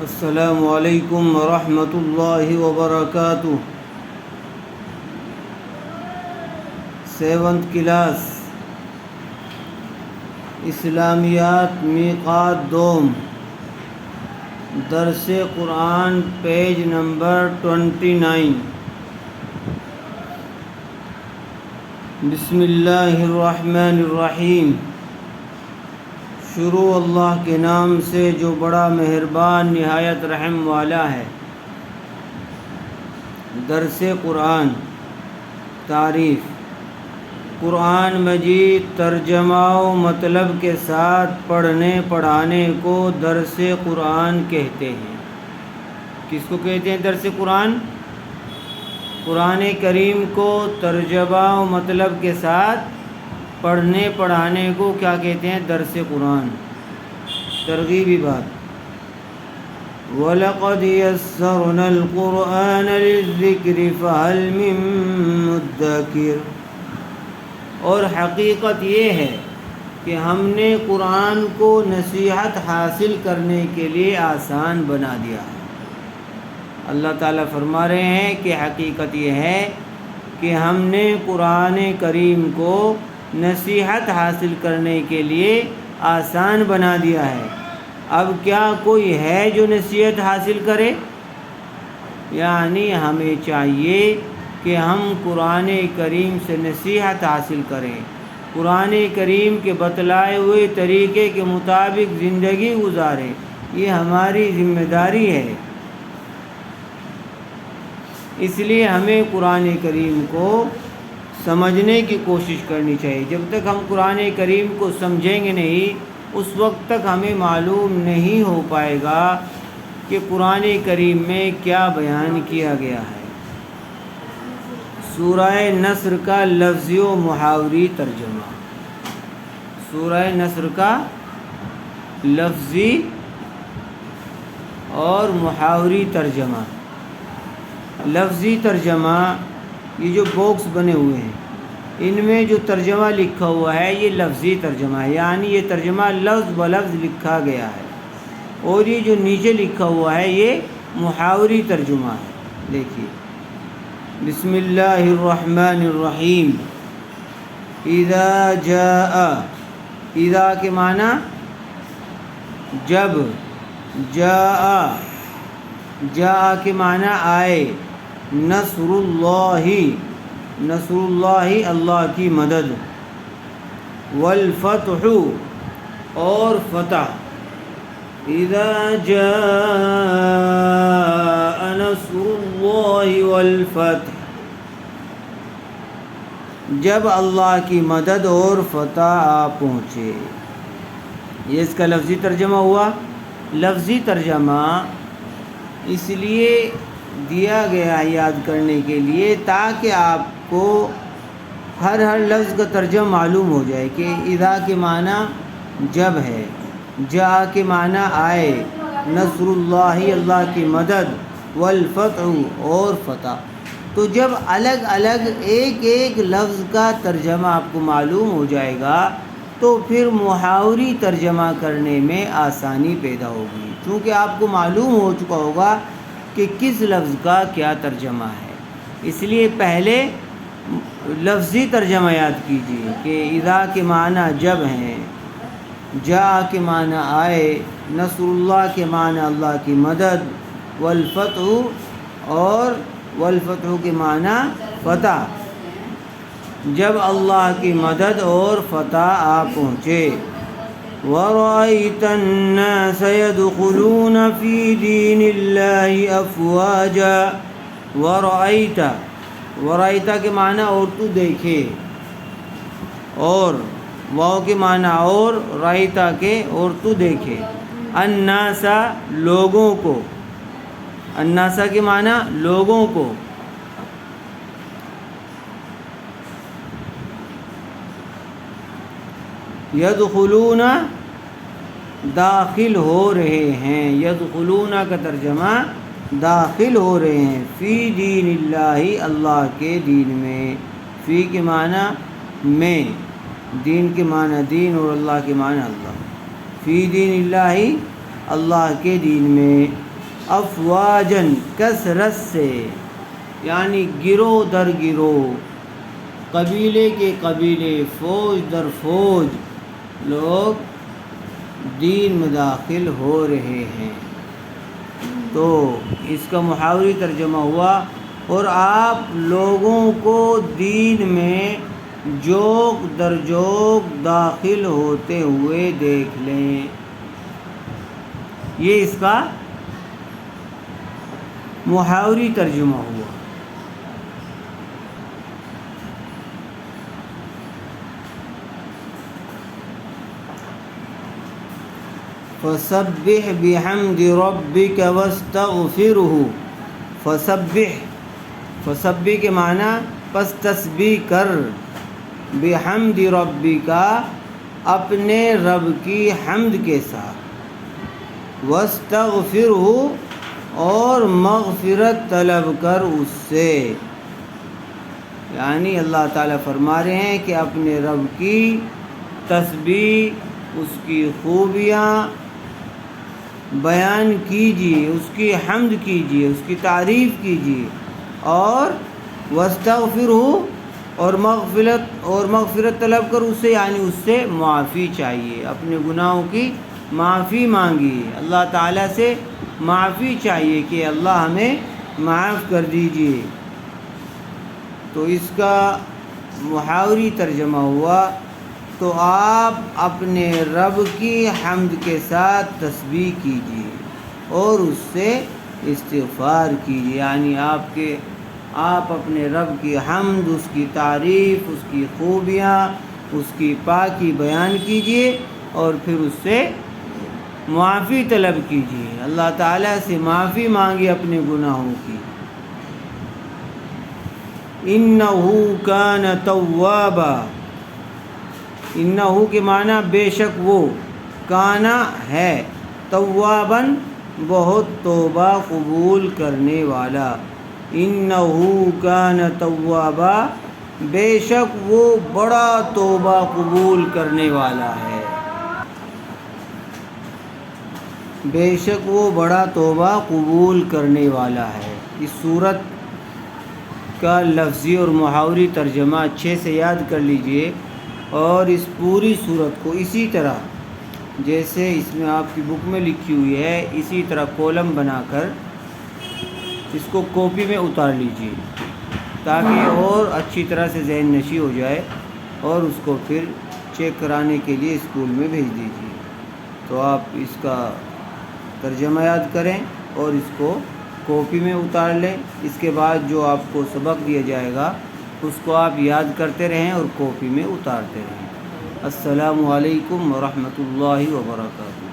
السلام علیکم ورحمۃ اللہ وبرکاتہ۔ 7th کلاس اسلامیات میقات دوم، درس قرآن، پیج نمبر 29۔ بسم اللہ الرحمن الرحیم۔ شروع اللہ کے نام سے جو بڑا مہربان نہایت رحم والا ہے۔ درس قرآن۔ تعریف: قرآن مجید ترجمہ و مطلب کے ساتھ پڑھنے پڑھانے کو درس قرآن کہتے ہیں۔ کس کو کہتے ہیں درس قرآن؟ قرآن کریم کو ترجمہ و مطلب کے ساتھ پڑھنے پڑھانے کو کیا کہتے ہیں؟ درس قرآن۔ ترغیبی بات: وَلَقَدْ يَسَّرْنَا الْقُرْآنَ لِلذِّكْرِ فَهَلْ مِن مُّدَّكِرٍ۔ اور حقیقت یہ ہے کہ ہم نے قرآن کو نصیحت حاصل کرنے کے لیے آسان بنا دیا ہے۔ اللہ تعالیٰ فرما رہے ہیں کہ حقیقت یہ ہے کہ ہم نے قرآن کریم کو نصیحت حاصل کرنے کے لیے آسان بنا دیا ہے۔ اب کیا کوئی ہے جو نصیحت حاصل کرے؟ یعنی ہمیں چاہیے کہ ہم قرآن کریم سے نصیحت حاصل کریں، قرآن کریم کے بتلائے ہوئے طریقے کے مطابق زندگی گزاریں۔ یہ ہماری ذمہ داری ہے۔ اس لیے ہمیں قرآن کریم کو سمجھنے کی کوشش کرنی چاہیے۔ جب تک ہم قرآن کریم کو سمجھیں گے نہیں، اس وقت تک ہمیں معلوم نہیں ہو پائے گا کہ قرآن کریم میں کیا بیان کیا گیا ہے۔ سورہ نصر کا لفظی و محاوری ترجمہ۔ سورہ نصر کا لفظی اور محاوری ترجمہ۔ لفظی ترجمہ، یہ جو باکس بنے ہوئے ہیں ان میں جو ترجمہ لکھا ہوا ہے یہ لفظی ترجمہ ہے، یعنی یہ ترجمہ لفظ بلفظ لکھا گیا ہے، اور یہ جو نیچے لکھا ہوا ہے یہ محاوری ترجمہ ہے۔ دیکھیے: بسم اللہ الرحمن الرحیم۔ اذا جاء، اذا کے معنی جب، جاء، جاء کے معنی آئے، نصر اللہ، نصر اللہ اللہ کی مدد، والفتح اور فتح۔ اذا جاء نصر اللہ والفتح، جب اللہ کی مدد اور فتح آ پہنچے۔ یہ اس کا لفظی ترجمہ ہوا۔ لفظی ترجمہ اس لیے دیا گیا یاد کرنے کے لیے تاکہ آپ کو ہر لفظ کا ترجمہ معلوم ہو جائے کہ اذا کے معنی جب ہے، جاء کے معنی آئے، نصر اللہ اللہ کی مدد، والفتح اور فتح۔ تو جب الگ الگ ایک ایک لفظ کا ترجمہ آپ کو معلوم ہو جائے گا تو پھر محاوری ترجمہ کرنے میں آسانی پیدا ہوگی، چونکہ آپ کو معلوم ہو چکا ہوگا کہ کس لفظ کا کیا ترجمہ ہے۔ اس لیے پہلے لفظی ترجمہ یاد کیجیے کہ اذا کے معنی جب ہیں، جاء کے معنی آئے، نصر اللہ کے معنی اللہ کی مدد، والفتح اور والفتح کے معنی فتح، جب اللہ کی مدد اور فتح آ پہنچے۔ وَرَأَيْتَ النَّاسَ يَدْخُلُونَ فِي دِينِ اللَّهِ أَفْوَاجًا۔ وَرَأَيْتَ، وَرَأَيْتَ کے معنی اور تو دیکھے، اور واو کے معنی اور، رأیتا کے اور تو دیکھے، الناس لوگوں کو، الناس کے معنی لوگوں کو، یدخلون داخل ہو رہے ہیں، یدخلون کا ترجمہ داخل ہو رہے ہیں، فی دین اللہ اللہ کے دین میں، فی کے معنی میں، دین کے معنی دین اور اللہ کے معنی اللہ، فی دین اللہ اللہ کے دین میں، افواجن کثرت سے، یعنی گروہ در گروہ، قبیلے کے قبیلے، فوج در فوج لوگ دین میں داخل ہو رہے ہیں۔ تو اس کا محاوری ترجمہ ہوا اور آپ لوگوں کو دین میں جوق در جوق داخل ہوتے ہوئے دیکھ لیں۔ یہ اس کا محاوری ترجمہ ہوا۔ فسبح بحمد ربک واستغفرہ۔ فسبح کے معنی پس تسبیح کر، بحمد ربک اپنے رب کی حمد کے ساتھ، واستغفرہ اور مغفرت طلب کر اس سے۔ یعنی اللہ تعالیٰ فرما رہے ہیں کہ اپنے رب کی تسبیح، اس کی خوبیاں بیان کیجیے، اس کی حمد کیجیے، اس کی تعریف کیجیے، اور واستغفرہ اور مغفرت طلب کر اس سے، یعنی اس سے معافی چاہیے، اپنے گناہوں کی معافی مانگیے، اللہ تعالیٰ سے معافی چاہیے کہ اللہ ہمیں معاف کر دیجیے۔ تو اس کا محاوری ترجمہ ہوا تو آپ اپنے رب کی حمد کے ساتھ تسبیح کیجیے اور اس سے استغفار کیجیے، یعنی آپ اپنے رب کی حمد، اس کی تعریف، اس کی خوبیاں، اس کی پاکی بیان کیجیے اور پھر اس سے معافی طلب کیجیے، اللہ تعالیٰ سے معافی مانگی اپنے گناہوں کی۔ انہ کان توابا، انہ کے معنی بے شک وہ، کانا ہے، تواباً بہت توبہ قبول کرنے والا، انہ کان توابا بے شک وہ بڑا توبہ قبول کرنے والا ہے، بے شک وہ بڑا توبہ قبول کرنے والا ہے۔ اس صورت کا لفظی اور محاوری ترجمہ اچھے سے یاد کر لیجئے، اور اس پوری صورت کو اسی طرح جیسے اس میں آپ کی بک میں لکھی ہوئی ہے، اسی طرح کولم بنا کر اس کو کاپی میں اتار لیجئے تاکہ اور اچھی طرح سے ذہن نشی ہو جائے، اور اس کو پھر چیک کرانے کے لیے اسکول میں بھیج دیجئے۔ تو آپ اس کا ترجمہ یاد کریں اور اس کو کاپی میں اتار لیں۔ اس کے بعد جو آپ کو سبق دیا جائے گا اس کو آپ یاد کرتے رہیں اور کاپی میں اتارتے رہیں۔ السلام علیکم ورحمۃ اللہ وبرکاتہ۔